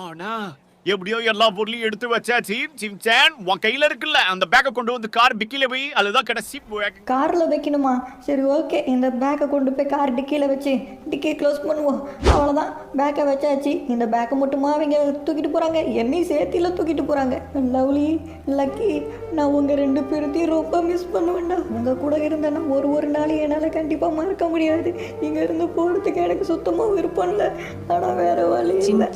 ஆனா எப்படியோ எல்லா பொருளையும் எடுத்து வச்சாச்சு. சின்சான் உன் கையில இருக்குல்ல அந்த பேக்கை கொண்டு வந்து கார் டிக்கில வை. அதுதான் கடைசி பேக். காரில் வைக்கணுமா? சரி ஓகே, இந்த பேக்கை கொண்டு போய் கார் டிக்கியில் வச்சு டிக்கியை க்ளோஸ் பண்ணுவோம். அவ்வளோதான், பேக்கை வச்சாச்சு. இந்த பேக்கை மட்டுமா அவங்க தூக்கிட்டு போகிறாங்க, என்னையும் சேர்த்தியில் தூக்கிட்டு போகிறாங்க. லவ்லி, லக்கி, நான் உங்கள் ரெண்டு பேர்த்தையும் ரொம்ப மிஸ் பண்ணுவேன்டா. உங்கள் கூட இருந்தேன்னா ஒரு நாள் என்னால் கண்டிப்பாக மறக்க முடியாது. இங்கே இருந்து போகிறதுக்கு எனக்கு சுத்தமாக விருப்பம் இல்லை. ஆனால் வேறு வழி இல்லை.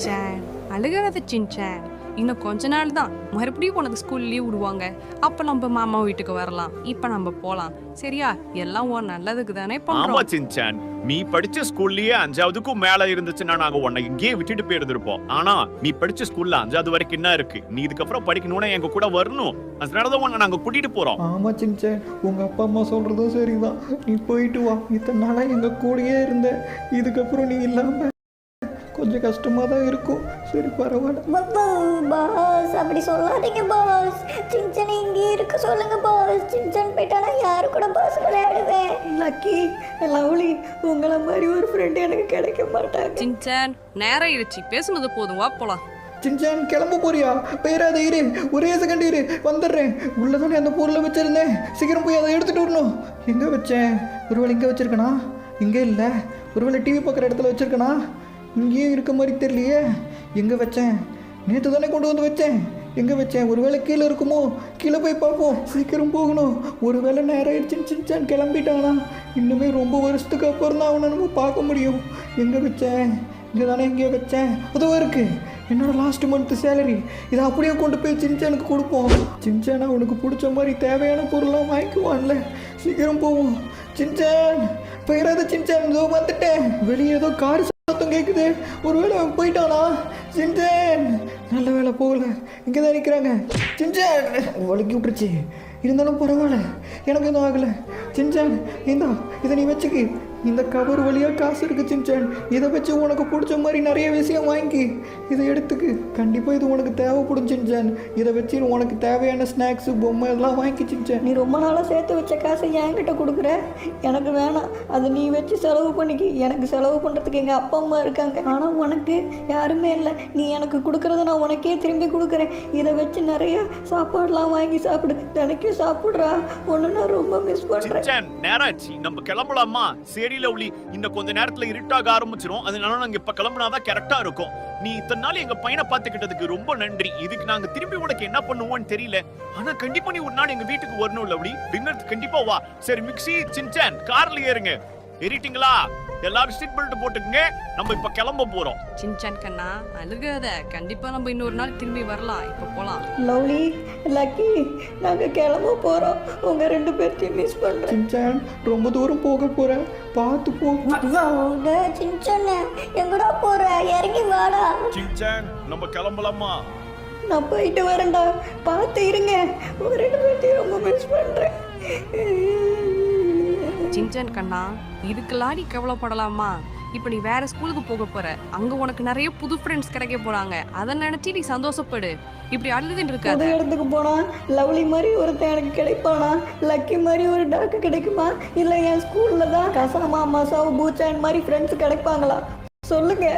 அழுகாத சின்சான், இன்னும் கொஞ்ச நாள் தான், மறுபடியும் உனக்கு ஸ்கூல் லீவ் விடுவாங்க. அப்ப நம்ம மாமா வீட்டுக்கு வரலாம். இப்ப நம்ம போலாம், சரியா? எல்லாம் உன் நல்லதுக்கு தானே பண்றோம். ஆமா சின்சான், நீ படிச்ச ஸ்கூல்லயே 5வதுக்கும் மேல இருந்துச்சுன்னா நாங்க உன்னை இங்கேயே விட்டுட்டு போயிருந்திருப்போம். ஆனா நீ படிச்ச ஸ்கூல்ல 5வது வரைக்கும் என்ன இருக்கு? நீ இதுக்கப்புறம் படிக்கணும்னா எங்க கூட வரணும். அதனாலதான் உன்னை நாங்க கூட்டிட்டு போறோம். ஆமா சின்சான், உங்க அப்பா அம்மா சொல்றதும் சரிதான். நீ போயிட்டு வா. இத்தனை நாளா எங்க கூடயே இருந்த, இதுக்கப்புறம் நீ இல்லாம கொஞ்சம் கஷ்டமா தான் இருக்கும். சரி பரவாயில்ல. பாஸ் அப்படி சொல்லாதீங்க பாஸ். சின்சன் இங்கே இருக்க சொல்லுங்க பாஸ். சின்சன் போயிட்டானா யாரு கூட பாஸ் விளையாடுவேன்? லக்கி, லவ்லி, உங்களை மாதிரி ஒரு ஃப்ரெண்ட் எனக்கு கிடைக்க மாட்டாங்க. சின்சான், நேரம் ஆயிடுச்சு, பேசுனது போதும், வா போலாம். சின்சான் கிளம்ப போறியா? போயிடாத, இரு, ஒரே செகண்ட் இரு, வந்துடுறேன். உள்ளதானே அந்த பொருளை வச்சிருந்தேன், சீக்கிரம் போய் அதை எடுத்துட்டு வரணும். எங்க வச்சேன்? ஒருவேளை இங்கே வச்சிருக்கனா? இங்கே இல்லை. ஒருவேளை டிவி பார்க்குற இடத்துல வச்சிருக்கனா? இங்கேயும் இருக்க மாதிரி தெரியலையே. எங்கே வச்சேன்? நேற்று தானே கொண்டு வந்து வச்சேன். எங்கே வச்சேன்? ஒருவேளை கீழே இருக்குமோ? கீழே போய் பார்ப்போம், சீக்கிரம் போகணும். ஒருவேளை நேரம் ஆயிடுச்சுன்னு சின்சான் கிளம்பிட்டானா? இன்னுமே ரொம்ப வருஷத்துக்கு அப்புறம் தான் அவனை நம்ம பார்க்க முடியும். எங்கே வச்சேன்? இங்கே தானே, இங்கே வச்சேன். அதுவும் இருக்கு, என்னோட லாஸ்ட் மந்த் சேலரி. இதை அப்படியே கொண்டு போய் சின்சானுக்கு கொடுப்போம். சின்சான் அவனுக்கு பிடிச்ச மாதிரி தேவையான பொருளாக வாங்கிக்குவான்ல. சீக்கிரம் போவோம். சின்சான் போயிடாத சின்சான், ஏதோ வந்துட்டேன். வெளியே ஏதோ கார் சத்தம் கேட்குது. ஒருவேளை அவன் போயிட்டானா? சின்சான், நல்ல வேலை போகல, இங்கே தான் நிற்கிறாங்க. சின்சான் வலிக்கி விட்டுருச்சு. இருந்தாலும் பரவாயில்ல, எனக்கு எதுவும் ஆகலை. சின்சான் இந்தா, இதை நீ வச்சுக்கு. இந்த கவர் வழியாக காசு இருக்கு சின்சான். இதை வச்சு உனக்கு பிடிச்ச மாதிரி நிறைய விஷயம் வாங்கி இதை எடுத்துக்கு. கண்டிப்பாக இது உனக்கு தேவைப்படும் சின்சான். இதை வச்சு உனக்கு தேவையான ஸ்நாக்ஸு, பொம்மை எல்லாம் வாங்கி சின்சான். நீ ரொம்ப நாளாக சேர்த்து வச்ச காசை என்கிட்ட கொடுக்குற, எனக்கு வேணாம். அதை நீ வச்சு செலவு பண்ணிக்கி. எனக்கு செலவு பண்ணுறதுக்கு எங்கள் அப்பா அம்மா இருக்காங்க, ஆனால் உனக்கு யாருமே இல்லை. நீ எனக்கு கொடுக்குறத நான் உனக்கே திரும்பி கொடுக்குறேன். இதை வச்சு நிறைய சாப்பாடுலாம் வாங்கி சாப்பிடு. தினைக்கும் சாப்பிட்றா. ஒன்று நான் ரொம்ப மிஸ் பண்ணுறேன். நேராச்சு, நம்ம கிளம்பலாமா? சரி லவ்லி, இன்னும் கொஞ்ச நேரத்துல இருட்டாக ஆரம்பிச்சிரும். அதனால நாங்க இப்ப கிளம்புனாதான் கரெக்டா இருக்கும். நீ இத்தனை நாள் எங்க பையனை பாத்துக்கிட்டதுக்கு ரொம்ப நன்றி. இதுக்கு நாங்க திரும்பி உனக்கு என்ன பண்ணுவோம்னு தெரியல. ஆனா கண்டிப்பா நீ ஒரு நாள் எங்க வீட்டுக்கு வரணும் லவ்லி. டின்னருக்கு கண்டிப்பா வா. சரி மிக்ஸி, சின்சான் கார்ல ஏறுங்க. ஏறிட்டீங்களா? எல்லாரும் சீட் பெல்ட் போட்டுக்கங்க. நம்ம இப்ப கிளம்ப போறோம். சின்சான் கண்ணா, அழுகாத. கண்டிப்பா நம்ம இன்னொரு நாள் திரும்பி வரலாம். இப்ப போலாம். லவ்லி, லக்கி, நாங்கள் கிளம்ப போகிறோம். உங்கள் ரெண்டு பேர்த்தையும் மிஸ் பண்ணுறேன். சின்சான் ரொம்ப தூரம் போக போகிறேன், பார்த்து போ. சின்சான் எங்கடா போற? இறங்கி வாடா. சின்சான் நம்ம கிளம்பலாமா? நான் போயிட்டு வரேன்டா, பார்த்து இருங்க. உங்கள் ரெண்டு பேர்த்தையும் ரொம்ப மிஸ் பண்ணுறேன். சின்சான் கண்ணா, இதுக்கெல்லாம் நீ கவலைப்படலாமா? இப்ப நீ வேற ஸ்கூலுக்கு போக போற. அங்க உனக்கு நிறைய புது ஃப்ரெண்ட்ஸ் கிடைக்க போறாங்க. அதை நினைச்சு நீ சந்தோஷப்படு. இப்படி அழுதுன்னு இருக்காது. புது இடத்துக்கு போனா லவ்லி மாதிரி ஒருத்தன் எனக்கு கிடைப்பானா? லக்கி மாதிரி ஒரு டாக்கு கிடைக்குமா? இல்லை என் ஸ்கூல்ல தான் கசாமா, மசாவு, பூச்சான் மாதிரி ஃப்ரெண்ட்ஸ் கிடைப்பாங்களா? சொல்லுங்க.